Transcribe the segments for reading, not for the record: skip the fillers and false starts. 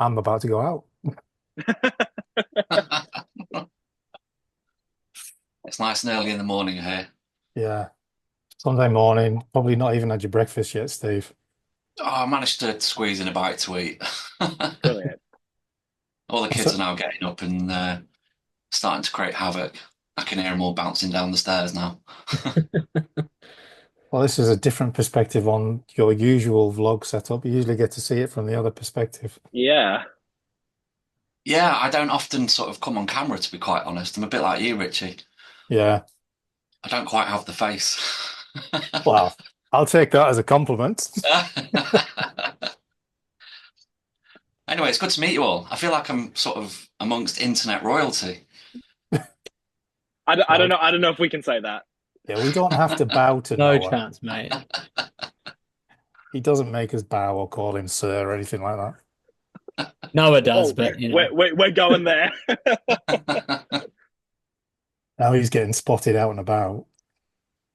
I'm about to go out. It's nice and early in the morning here. Yeah, Sunday morning. Probably not even had your breakfast yet, Steve. Oh, I managed to squeeze in a bite to eat. Brilliant. All the kids are So, now getting up and starting to create havoc. I can hear them all bouncing down the stairs now. well, this is a different perspective on your usual vlog setup. You usually get to see it from the other perspective. Yeah. Yeah, I don't often sort of come on camera, to be quite honest. I'm a bit like you, Richie. Yeah. I don't quite have the face. Well, I'll take that as a compliment. Anyway, it's good to meet you all. I feel like I'm sort of amongst internet royalty. I don't Well, know. I don't know if we can say that. yeah, we don't have to bow to No Noah. chance, mate. He doesn't make us bow or call him sir or anything like that. Noah does, Oh, but we're going there. Now he's getting spotted out and about.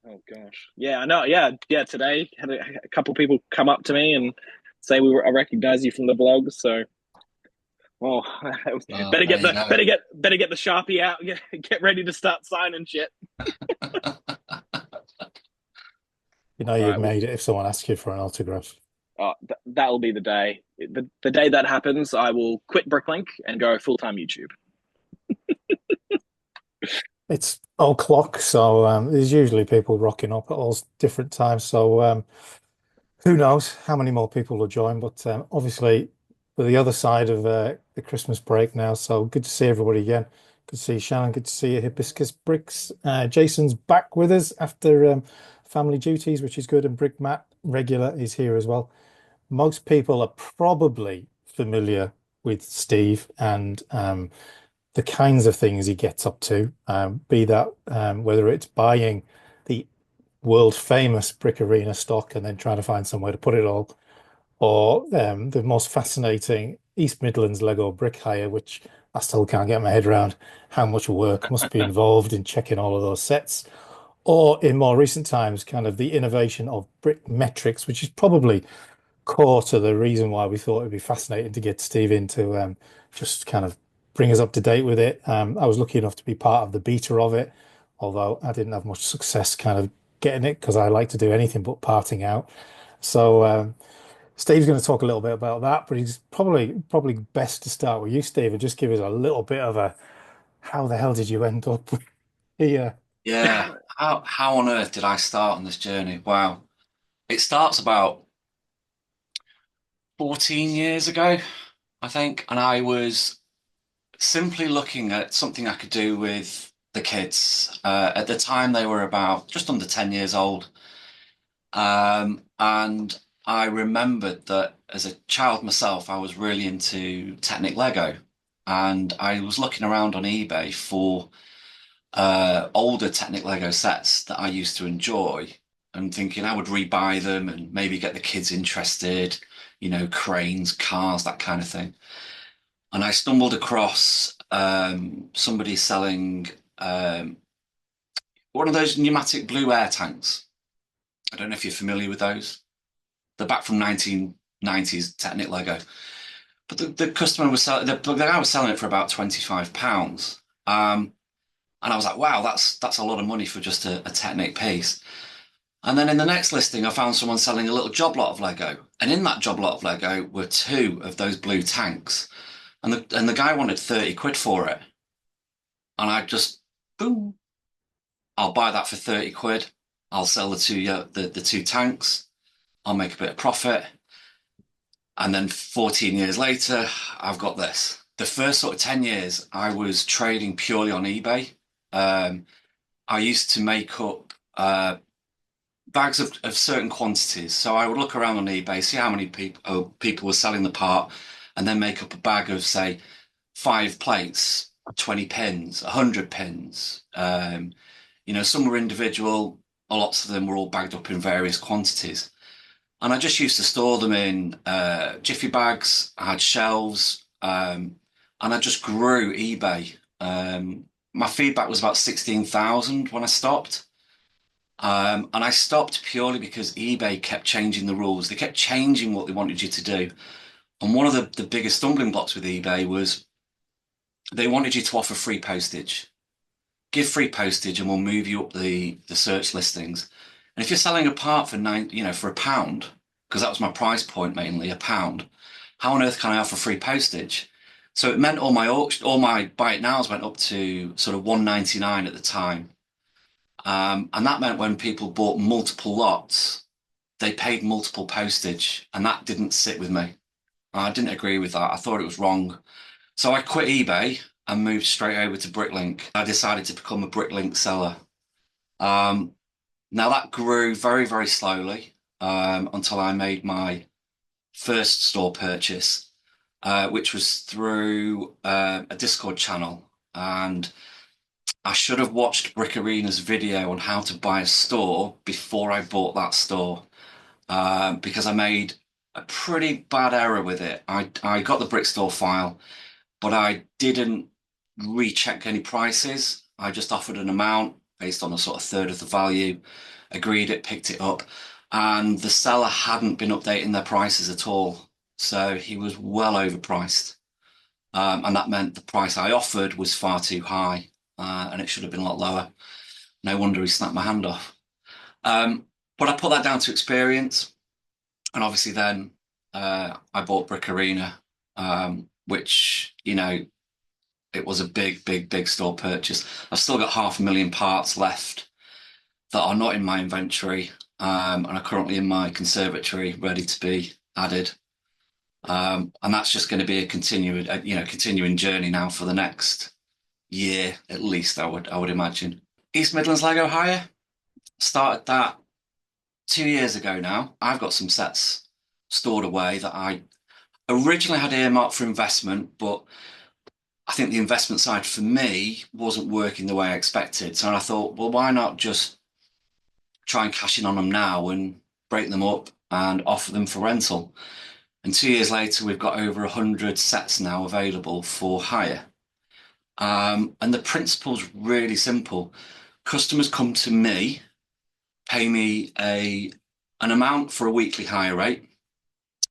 Oh gosh. Yeah, I know. Yeah, yeah. Today had a couple people come up to me and say I recognize you from the vlog. So, oh, Well, there you go. better get the Sharpie out. Get ready to start signing shit. You know you've Right. made it if someone asks you for an autograph. That'll be the day. The day that happens, I will quit Bricklink and go full time YouTube. It's o'clock, so there's usually people rocking up at all different times. So who knows how many more people will join? But obviously, we're the other side of the Christmas break now. So good to see everybody again. Good to see you, Shannon. Good to see you, Hibiscus Bricks. Jason's back with us after family duties, which is good. And Brick Matt regular is here as well. Most people are probably familiar with Steve and the kinds of things he gets up to, be that whether it's buying the world famous BrickArena stock and then trying to find somewhere to put it all, or the most fascinating East Midlands LEGO Brick Hire, which I still can't get my head around how much work must be involved in checking all of those sets, or in more recent times, kind of the innovation of BrickMetrics, which is probably core to the reason why we thought it'd be fascinating to get Steve in to just kind of bring us up to date with it. I was lucky enough to be part of the beta of it, although I didn't have much success kind of getting it because I like to do anything but parting out. So Steve's going to talk a little bit about that, but he's probably best to start with you, Steve, and just give us a little bit of a how the hell did you end up here? Yeah. How on earth did I start on this journey? Wow. It starts about 14 years ago, I think, and I was simply looking at something I could do with the kids. At the time, they were about just under 10 years old. And I remembered that as a child myself, I was really into Technic Lego. And I was looking around on eBay for older Technic Lego sets that I used to enjoy and thinking I would rebuy them and maybe get the kids interested, cranes, cars, that kind of thing. And I stumbled across somebody selling one of those pneumatic blue air tanks. I don't know if you're familiar with those. They're back from 1990s Technic Lego. But the customer was selling, the guy was selling it for about £25. And I was like, wow, that's a lot of money for just a Technic piece. And then in the next listing, I found someone selling a little job lot of Lego. And in that job lot of Lego were two of those blue tanks. And the guy wanted 30 quid for it. And I just, boom, I'll buy that for 30 quid. I'll sell the two tanks. I'll make a bit of profit. And then 14 years later, I've got this. The first sort of 10 years, I was trading purely on eBay. I used to make up bags of certain quantities. So I would look around on eBay, see how many people were selling the part, and then make up a bag of, say, 5 plates, 20 pins, 100 pins. Some were individual, lots of them were all bagged up in various quantities. And I just used to store them in jiffy bags. I had shelves, and I just grew eBay. My feedback was about 16,000 when I stopped. And I stopped purely because eBay kept changing the rules. They kept changing what they wanted you to do. And one of the biggest stumbling blocks with eBay was they wanted you to offer free postage. Give free postage and we'll move you up the search listings. And if you're selling a part for for £1, because that was my price point mainly, £1, how on earth can I offer free postage? So it meant all my buy it nows went up to sort of £1.99 at the time. And that meant when people bought multiple lots, they paid multiple postage, and that didn't sit with me. I didn't agree with that. I thought it was wrong. So I quit eBay and moved straight over to BrickLink. I decided to become a BrickLink seller. Now that grew very, very slowly until I made my first store purchase, which was through a Discord channel. And I should have watched BrickArena's video on how to buy a store before I bought that store, because I made a pretty bad error with it. I got the brick store file, but I didn't recheck any prices. I just offered an amount based on a sort of third of the value, agreed it, picked it up, and the seller hadn't been updating their prices at all. So he was well overpriced. And that meant the price I offered was far too high, and it should have been a lot lower. No wonder he snapped my hand off. But I put that down to experience. And obviously then I bought BrickArena, which, it was a big, big, big store purchase. I've still got 500,000 parts left that are not in my inventory, and are currently in my conservatory ready to be added. And that's just going to be a continuing journey now for the next year, at least, I would imagine. East Midlands LEGO Hire, started that 2 years ago now. I've got some sets stored away that I originally had earmarked for investment, but I think the investment side for me wasn't working the way I expected. So I thought, well, why not just try and cash in on them now and break them up and offer them for rental? And 2 years later, we've got over 100 sets now available for hire. And the principle's really simple. Customers come to me, pay me an amount for a weekly hire rate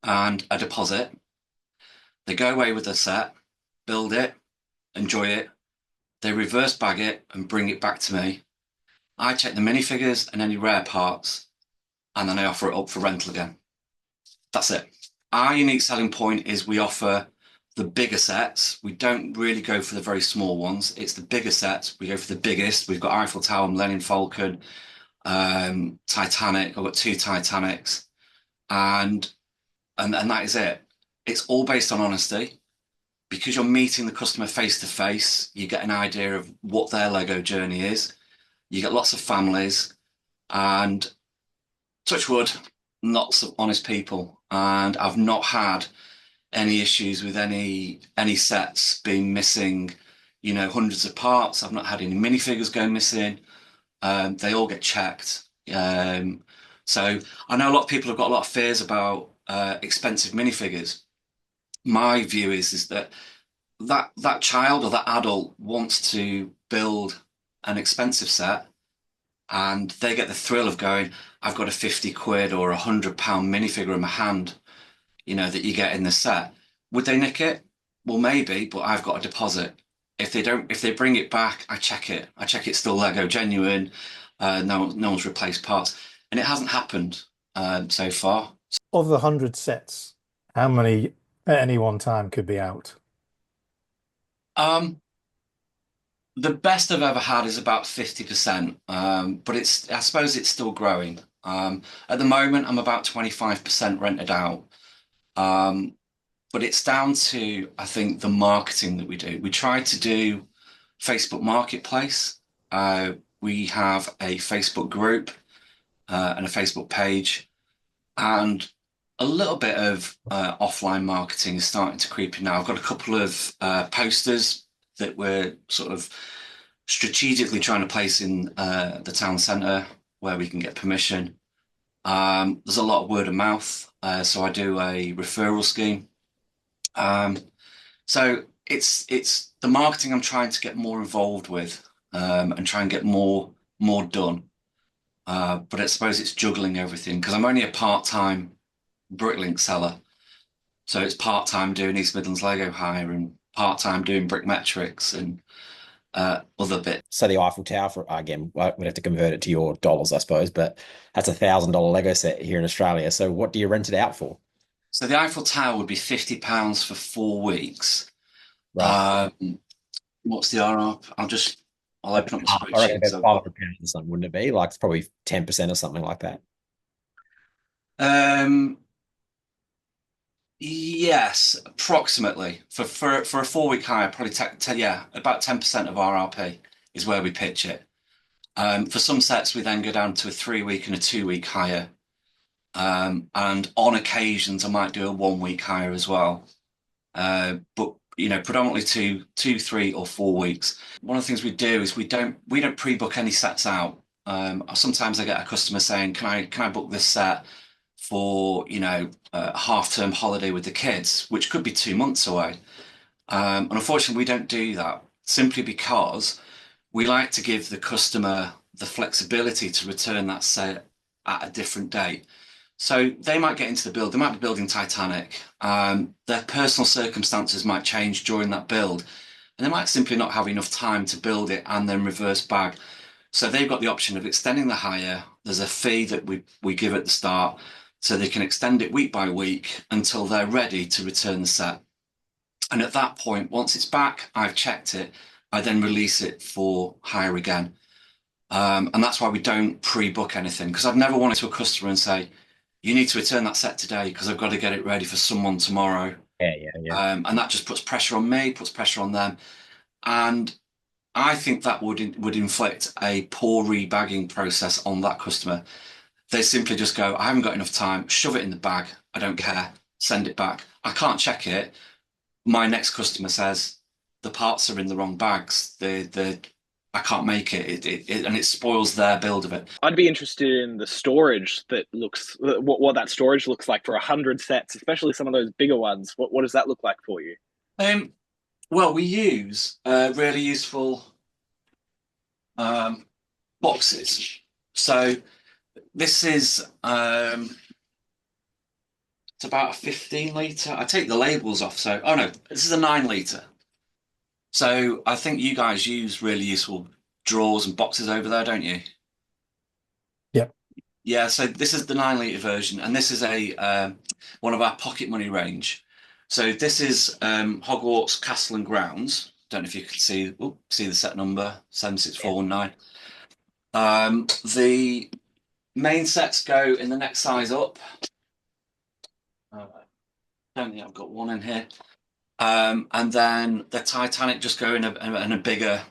and a deposit. They go away with the set, build it, enjoy it. They reverse bag it and bring it back to me. I check the minifigures and any rare parts, and then I offer it up for rental again. That's it. Our unique selling point is we offer the bigger sets. We don't really go for the very small ones. It's the bigger sets. We go for the biggest. We've got Eiffel Tower, Millennium Falcon, Titanic. I've got 2 Titanics, and that is it. It's all based on honesty. Because you're meeting the customer face to face, you get an idea of what their Lego journey is. You get lots of families, and touch wood, lots of honest people. And I've not had any issues with any sets being missing, hundreds of parts. I've not had any minifigures go missing. They all get checked. So I know a lot of people have got a lot of fears about expensive minifigures. My view is that child or that adult wants to build an expensive set, and they get the thrill of going, I've got a 50 quid or £100 minifigure in my hand, that you get in the set. Would they nick it? Well, maybe, but I've got a deposit. If they bring it back, I check it. I check it's still Lego genuine. No one's replaced parts, and it hasn't happened so far. Of the 100 sets, how many at any one time could be out? The best I've ever had is about 50%, but I suppose it's still growing. At the moment, I'm about 25% rented out. But it's down to, I think, the marketing that we do. We try to do Facebook Marketplace. We have a Facebook group and a Facebook page, and a little bit of offline marketing is starting to creep in now. I've got a couple of posters that we're sort of strategically trying to place in the town centre where we can get permission. There's a lot of word of mouth, so I do a referral scheme. So it's the marketing I'm trying to get more involved with, and try and get more done. But I suppose it's juggling everything because I'm only a part-time BrickLink seller. So it's part-time doing East Midlands LEGO Hire and part-time doing BrickMetrics and other bits. So the Eiffel Tower, for again, we'd have to convert it to your dollars, I suppose, but that's $1,000 Lego set here in Australia. So what do you rent it out for? So the Eiffel Tower would be £50 for 4 weeks. Right. What's the RR? I'll open up my I reckon spreadsheet. about £500 or something, wouldn't it be? Like it's probably 10% or something like that. Yes, approximately. For a 4-week hire, probably about 10% of RRP is where we pitch it. For some sets, we then go down to a 3-week and a 2-week hire. And on occasions, I might do a 1-week hire as well. But predominantly 2, 3, or 4 weeks. One of the things we do is we don't pre-book any sets out. Sometimes I get a customer saying, "Can I book this set for a half-term holiday with the kids," which could be 2 months away. And unfortunately, we don't do that simply because we like to give the customer the flexibility to return that set at a different date. So they might get into the build, they might be building Titanic. Their personal circumstances might change during that build, and they might simply not have enough time to build it and then reverse bag. So they've got the option of extending the hire. There's a fee that we give at the start, so they can extend it week by week until they're ready to return the set. And at that point, once it's back, I've checked it, I then release it for hire again. And that's why we don't pre-book anything, because I've never wanted to a customer and say, "You need to return that set today because I've got to get it ready for someone tomorrow." Yeah. And that just puts pressure on me, puts pressure on them. And I think that would inflict a poor rebagging process on that customer. They simply just go, "I haven't got enough time, shove it in the bag, I don't care, send it back." I can't check it. My next customer says, "The parts are in the wrong bags. I can't make it. And it spoils their build of it." I'd be interested in the storage what that storage looks like for 100 sets, especially some of those bigger ones. What does that look like for you? Well, we use really useful boxes. So this is it's about a 15 litre. I take the labels off. So, oh no, this is a 9 litre. So I think you guys use really useful drawers and boxes over there, don't you? Yep. Yeah, so this is the 9 litre version, and this is a one of our pocket money range. So this is Hogwarts Castle and Grounds. Don't know if you can see the set number 76419. The main sets go in the next size up. I don't think I've got one in here. And then the Titanic just go in a bigger,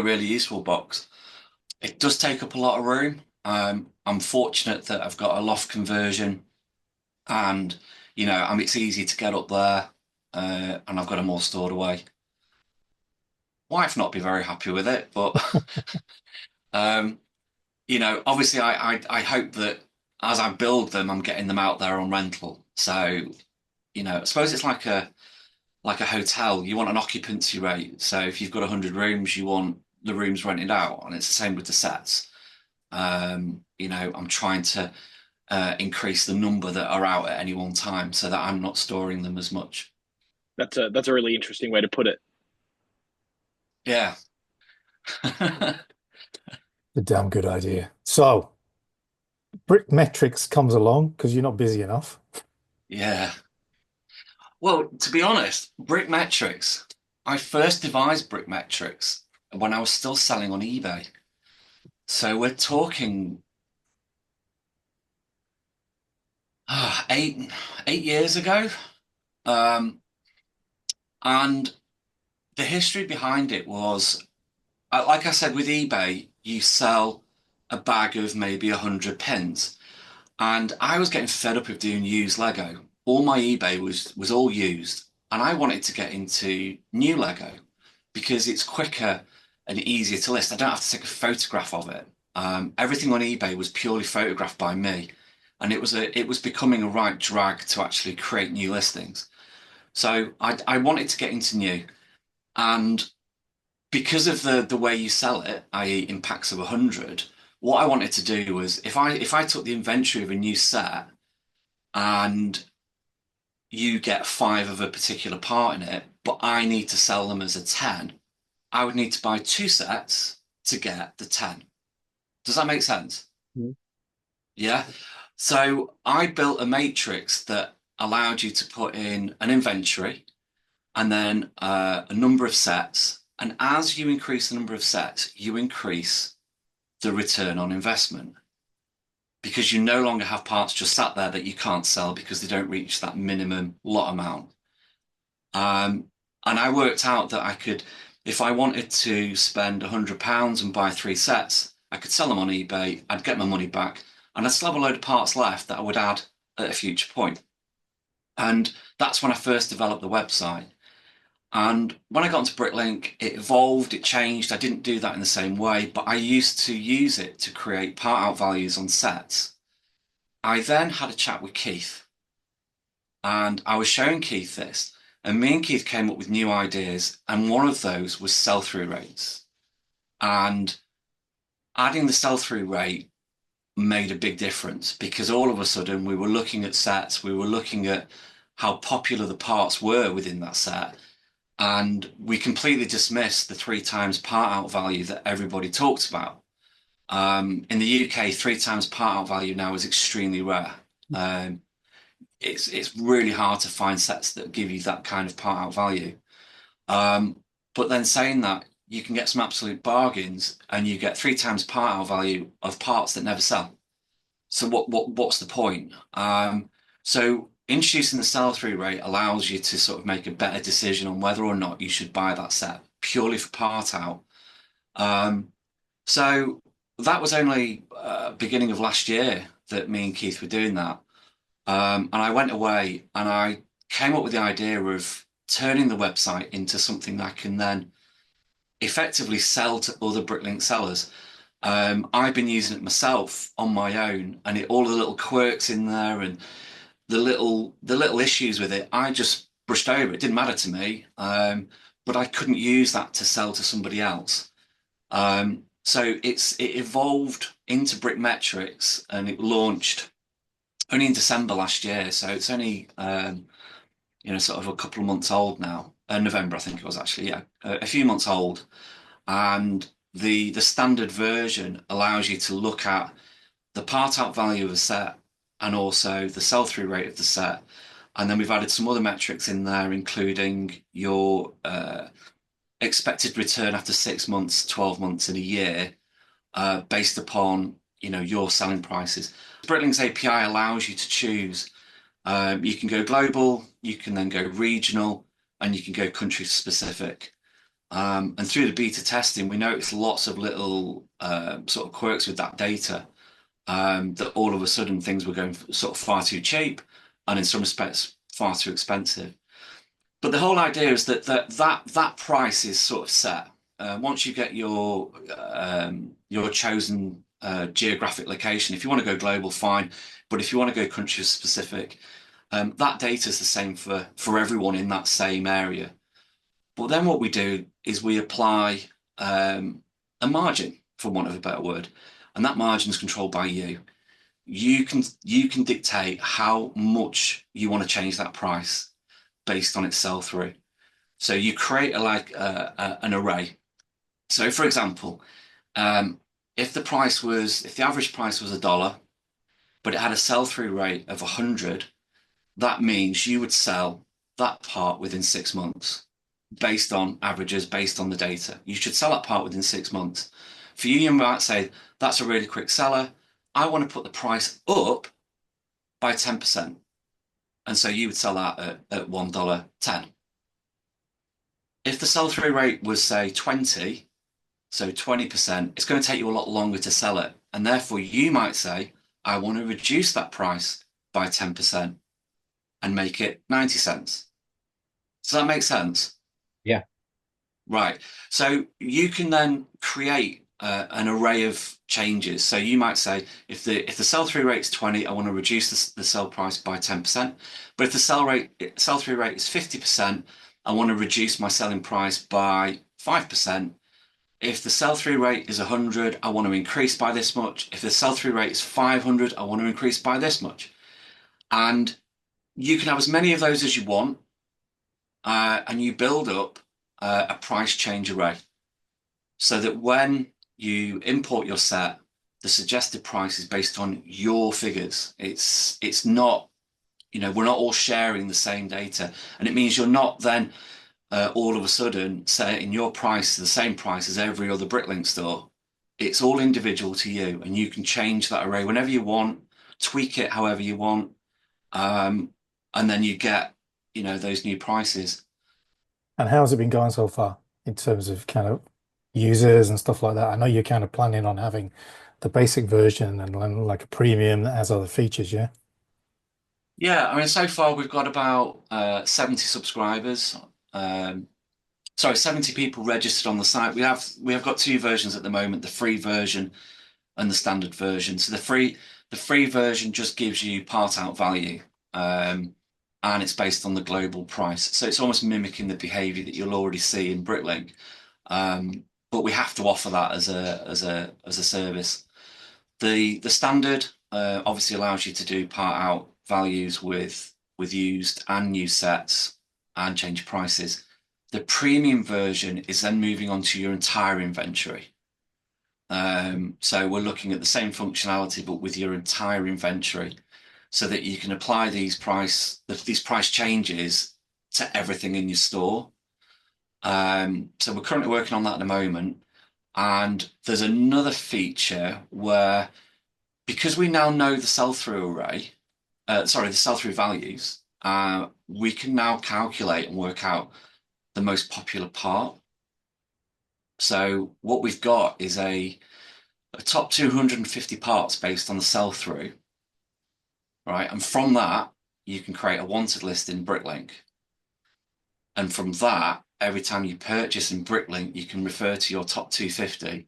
really useful box. It does take up a lot of room. I'm fortunate that I've got a loft conversion, and it's easy to get up there, and I've got them all stored away. Wife not be very happy with it, but obviously I hope that as I build them, I'm getting them out there on rental. So, I suppose it's like a hotel. You want an occupancy rate. So if you've got 100 rooms, you want the rooms rented out, and it's the same with the sets. I'm trying to increase the number that are out at any one time so that I'm not storing them as much. That's a really interesting way to put it. Yeah. A damn good idea. So, BrickMetrics comes along because you're not busy enough. Yeah. Well, to be honest, BrickMetrics, I first devised BrickMetrics when I was still selling on eBay. So we're talking 8 years ago. And the history behind it was, like I said, with eBay, you sell a bag of maybe 100 pins. And I was getting fed up of doing used Lego. All my eBay was all used. And I wanted to get into new Lego because it's quicker and easier to list. I don't have to take a photograph of it. Everything on eBay was purely photographed by me. And it was becoming a right drag to actually create new listings. So I wanted to get into new. And because of the way you sell it, i.e. in packs of 100, what I wanted to do was if I took the inventory of a new set and you get 5 of a particular part in it, but I need to sell them as a 10, I would need to buy 2 sets to get the 10. Does that make sense? Mhm. Yeah. So I built a matrix that allowed you to put in an inventory and then a number of sets. And as you increase the number of sets, you increase the return on investment, because you no longer have parts just sat there that you can't sell because they don't reach that minimum lot amount. And I worked out that I could, if I wanted to spend £100 and buy 3 sets, I could sell them on eBay, I'd get my money back, and I'd still have a load of parts left that I would add at a future point. And that's when I first developed the website. And when I got into BrickLink, it evolved, it changed. I didn't do that in the same way, but I used to use it to create part out values on sets. I then had a chat with Keith, and I was showing Keith this, and me and Keith came up with new ideas, and one of those was sell-through rates. And adding the sell-through rate made a big difference, because all of a sudden we were looking at sets, we were looking at how popular the parts were within that set, and we completely dismissed the 3 times part out value that everybody talks about. In the UK, 3 times part out value now is extremely rare. It's really hard to find sets that give you that kind of part out value. But then saying that, you can get some absolute bargains, and you get 3 times part out value of parts that never sell. So what's the point? So introducing the sell-through rate allows you to sort of make a better decision on whether or not you should buy that set purely for part out. So that was only beginning of last year that me and Keith were doing that. And I went away and I came up with the idea of turning the website into something that I can then effectively sell to other BrickLink sellers. I've been using it myself on my own, and all the little quirks in there and the little issues with it, I just brushed over. It didn't matter to me, but I couldn't use that to sell to somebody else. So it evolved into BrickMetrics, and it launched only in December last year. So it's only sort of a couple of months old now. November, I think it was actually, yeah, a few months old. And the standard version allows you to look at the part out value of a set and also the sell-through rate of the set. And then we've added some other metrics in there, including your expected return after 6 months, 12 months, and a year, based upon your selling prices. BrickLink's API allows you to choose. You can go global, you can then go regional, and you can go country specific. And through the beta testing, we noticed lots of little sort of quirks with that data, that all of a sudden things were going sort of far too cheap, and in some respects far too expensive. But the whole idea is that price is sort of set. Once you get your chosen geographic location, if you want to go global, fine. But if you want to go country specific, that data is the same for everyone in that same area. But then what we do is we apply a margin, for want of a better word, and that margin is controlled by you. You can dictate how much you want to change that price based on its sell-through. So you create an array. So for example, if the average price was $1, but it had a sell-through rate of 100, that means you would sell that part within 6 months, based on averages, based on the data. You should sell that part within 6 months. For you, you might say, that's a really quick seller. I want to put the price up by 10%. And so you would sell that at $1.10. If the sell-through rate was, say, 20, so 20%, it's going to take you a lot longer to sell it. And therefore, you might say, I want to reduce that price by 10% and make it 90 cents. Does that make sense? Yeah. Right. So you can then create an array of changes. So you might say, if the sell-through rate is 20, I want to reduce the sell price by 10%. But if the sell-through rate is 50%, I want to reduce my selling price by 5%. If the sell-through rate is 100, I want to increase by this much. If the sell-through rate is 500, I want to increase by this much. And you can have as many of those as you want, and you build up a price change array so that when you import your set, the suggested price is based on your figures. It's not, we're not all sharing the same data, and it means you're not then all of a sudden setting your price to the same price as every other Bricklink store. It's all individual to you, and you can change that array whenever you want, tweak it however you want, and then you get, those new prices. And how's it been going so far in terms of kind of users and stuff like that? I know you're kind of planning on having the basic version and then like a premium that has other features, yeah? Yeah, I mean, so far we've got about 70 subscribers. Sorry, 70 people registered on the site. We have got two versions at the moment, the free version and the standard version. So the free version just gives you part out value, and it's based on the global price. So it's almost mimicking the behavior that you'll already see in Bricklink. But we have to offer that as a service. The standard obviously allows you to do part out values with used and new sets and change prices. The premium version is then moving on to your entire inventory. So we're looking at the same functionality, but with your entire inventory, so that you can apply these price changes to everything in your store. So we're currently working on that at the moment. And there's another feature where, because we now know the sell-through array, the sell-through values, we can now calculate and work out the most popular part. So what we've got is a top 250 parts based on the sell-through, right? And from that, you can create a wanted list in Bricklink. And from that, every time you purchase in Bricklink, you can refer to your top 250.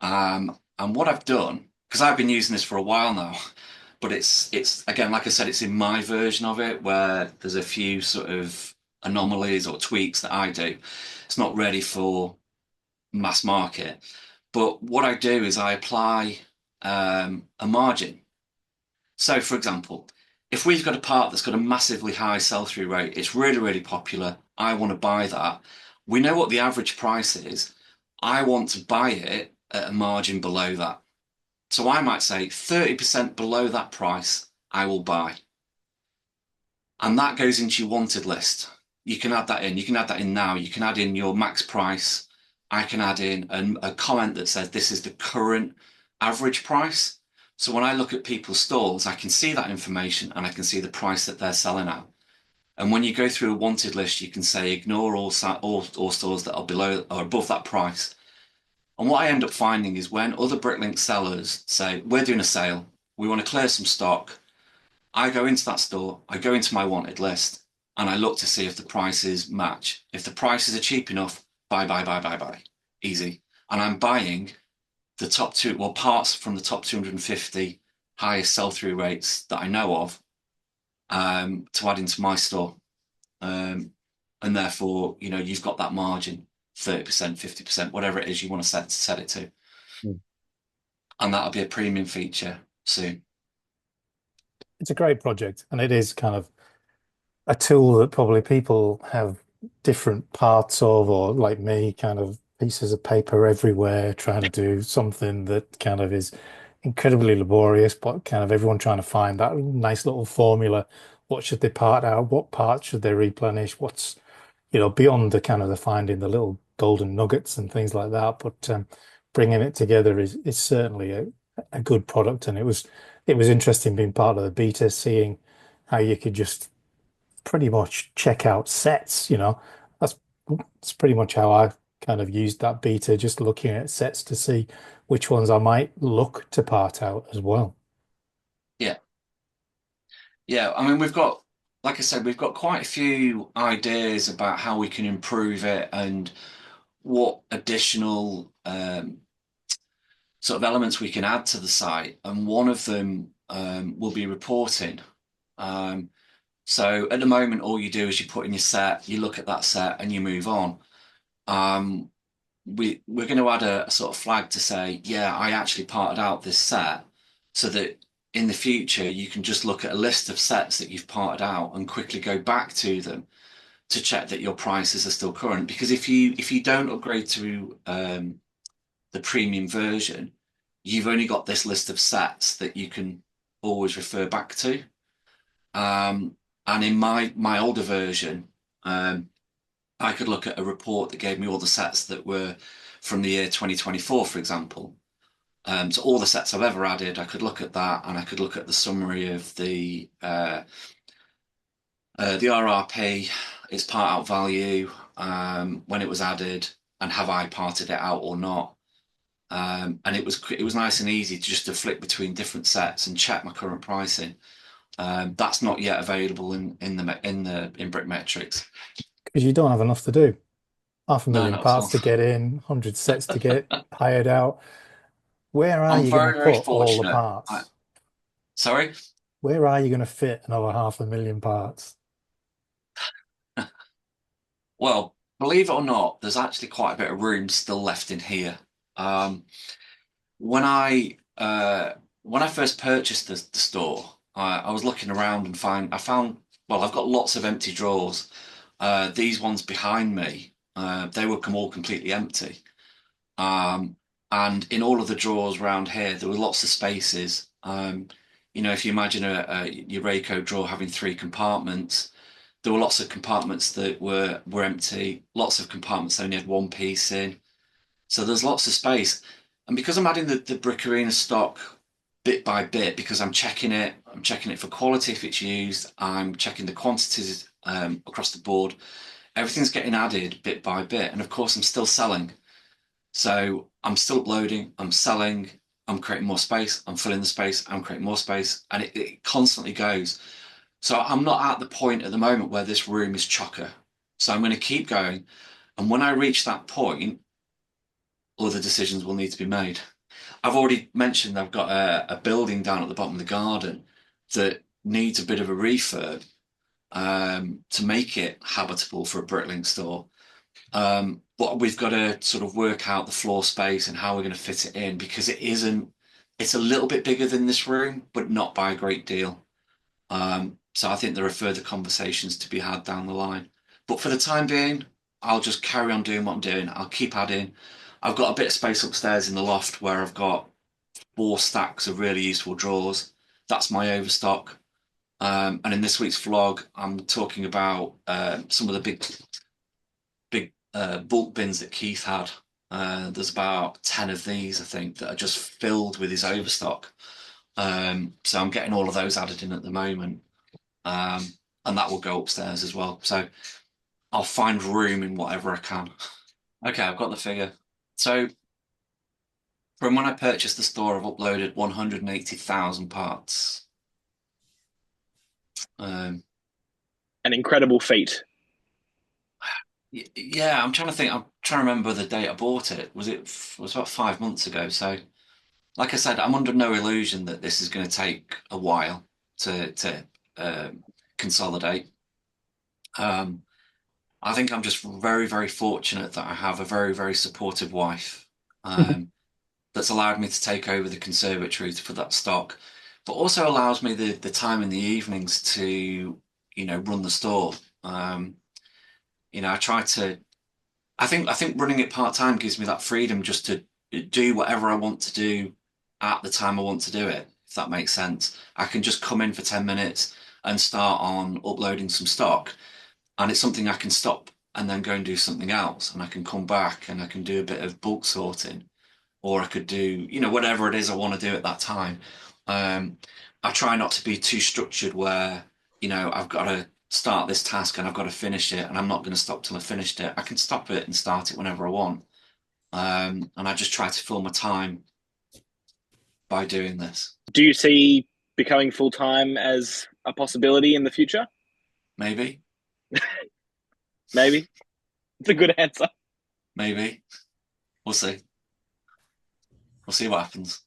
And what I've done, because I've been using this for a while now, but it's again, like I said, it's in my version of it where there's a few sort of anomalies or tweaks that I do. It's not ready for mass market. But what I do is I apply a margin. So, for example, if we've got a part that's got a massively high sell-through rate, it's really, really popular, I want to buy that. We know what the average price is. I want to buy it at a margin below that. So I might say 30% below that price, I will buy. And that goes into your wanted list. You can add that in. You can add that in now. You can add in your max price. I can add in a comment that says this is the current average price. So when I look at people's stores, I can see that information and I can see the price that they're selling at. And when you go through a wanted list, you can say ignore all stores that are below or above that price. And what I end up finding is when other Bricklink sellers say, we're doing a sale, we want to clear some stock, I go into that store, I go into my wanted list, and I look to see if the prices match. If the prices are cheap enough, buy. Easy. And I'm buying the top parts from the top 250 highest sell-through rates that I know of to add into my store. And therefore, you've got that margin, 30%, 50%, whatever it is you want to set it to. And that'll be a premium feature soon. It's a great project, and it is kind of a tool that probably people have different parts of, or like me, kind of pieces of paper everywhere, trying to do something that kind of is incredibly laborious, but kind of everyone trying to find that nice little formula. What should they part out? What parts should they replenish? What's, beyond the kind of the finding the little golden nuggets and things like that. But bringing it together is certainly a good product, and it was interesting being part of the beta, seeing how you could just pretty much check out sets. That's pretty much how I kind of used that beta, just looking at sets to see which ones I might look to part out as well. Yeah, I mean, like I said, we've got quite a few ideas about how we can improve it and what additional sort of elements we can add to the site. And one of them will be reporting. So at the moment, all you do is you put in your set, you look at that set, and you move on. We're going to add a sort of flag to say, yeah, I actually parted out this set, so that in the future, you can just look at a list of sets that you've parted out and quickly go back to them to check that your prices are still current. Because if you don't upgrade to the premium version, you've only got this list of sets that you can always refer back to. And in my older version, I could look at a report that gave me all the sets that were from the year 2024, for example. So all the sets I've ever added, I could look at that, and I could look at the summary of the RRP, its part out value, when it was added, and have I parted it out or not. And it was nice and easy just to flick between different sets and check my current pricing. That's not yet available in BrickMetrics. Because you don't have enough to do. Half a No, million not at all. parts to get in, 100 sets to get hired out. Where are I'm you going very, to very put all the fortunate. parts? Sorry? Where are you going to fit another 500,000 parts? Well, believe it or not, there's actually quite a bit of room still left in here. When I first purchased the store, I was looking around and I found, well, I've got lots of empty drawers. These ones behind me, they were all completely empty. And in all of the drawers around here, there were lots of spaces. If you imagine a Eureka drawer having 3 compartments, there were lots of compartments that were empty, lots of compartments that only had 1 piece in. So there's lots of space. And because I'm adding the BrickArena stock bit by bit, because I'm checking it for quality if it's used, I'm checking the quantities across the board, everything's getting added bit by bit. And of course, I'm still selling. So I'm still uploading, I'm selling, I'm creating more space, I'm filling the space, I'm creating more space, and it constantly goes. So I'm not at the point at the moment where this room is chocker. So I'm going to keep going. And when I reach that point, other decisions will need to be made. I've already mentioned I've got a building down at the bottom of the garden that needs a bit of a refurb to make it habitable for a Bricklink store. But we've got to sort of work out the floor space and how we're going to fit it in, because it's a little bit bigger than this room, but not by a great deal. So I think there are further conversations to be had down the line. But for the time being, I'll just carry on doing what I'm doing. I'll keep adding. I've got a bit of space upstairs in the loft where I've got 4 stacks of really useful drawers. That's my overstock. And in this week's vlog, I'm talking about some of the big bulk bins that Keith had. There's about 10 of these, I think, that are just filled with his overstock. So I'm getting all of those added in at the moment. And that will go upstairs as well. So I'll find room in whatever I can. Okay, I've got the figure. So from when I purchased the store, I've uploaded 180,000 parts. An incredible feat. Yeah, I'm trying to remember the date I bought it. It was about 5 months ago. So like I said, I'm under no illusion that this is going to take a while to consolidate. I think I'm just very, very fortunate that I have a very, very supportive wife that's allowed me to take over the conservatory for that stock, but also allows me the time in the evenings to, run the store. I think running it part-time gives me that freedom just to do whatever I want to do at the time I want to do it, if that makes sense. I can just come in for 10 minutes and start on uploading some stock, and it's something I can stop and then go and do something else, and I can come back and I can do a bit of bulk sorting, or I could do, whatever it is I want to do at that time. I try not to be too structured where, I've got to start this task and I've got to finish it, and I'm not going to stop till I finished it. I can stop it and start it whenever I want. And I just try to fill my time by doing this. Do you see becoming full-time as a possibility in the future? Maybe. Maybe. It's a good answer. Maybe. We'll see. We'll see what happens.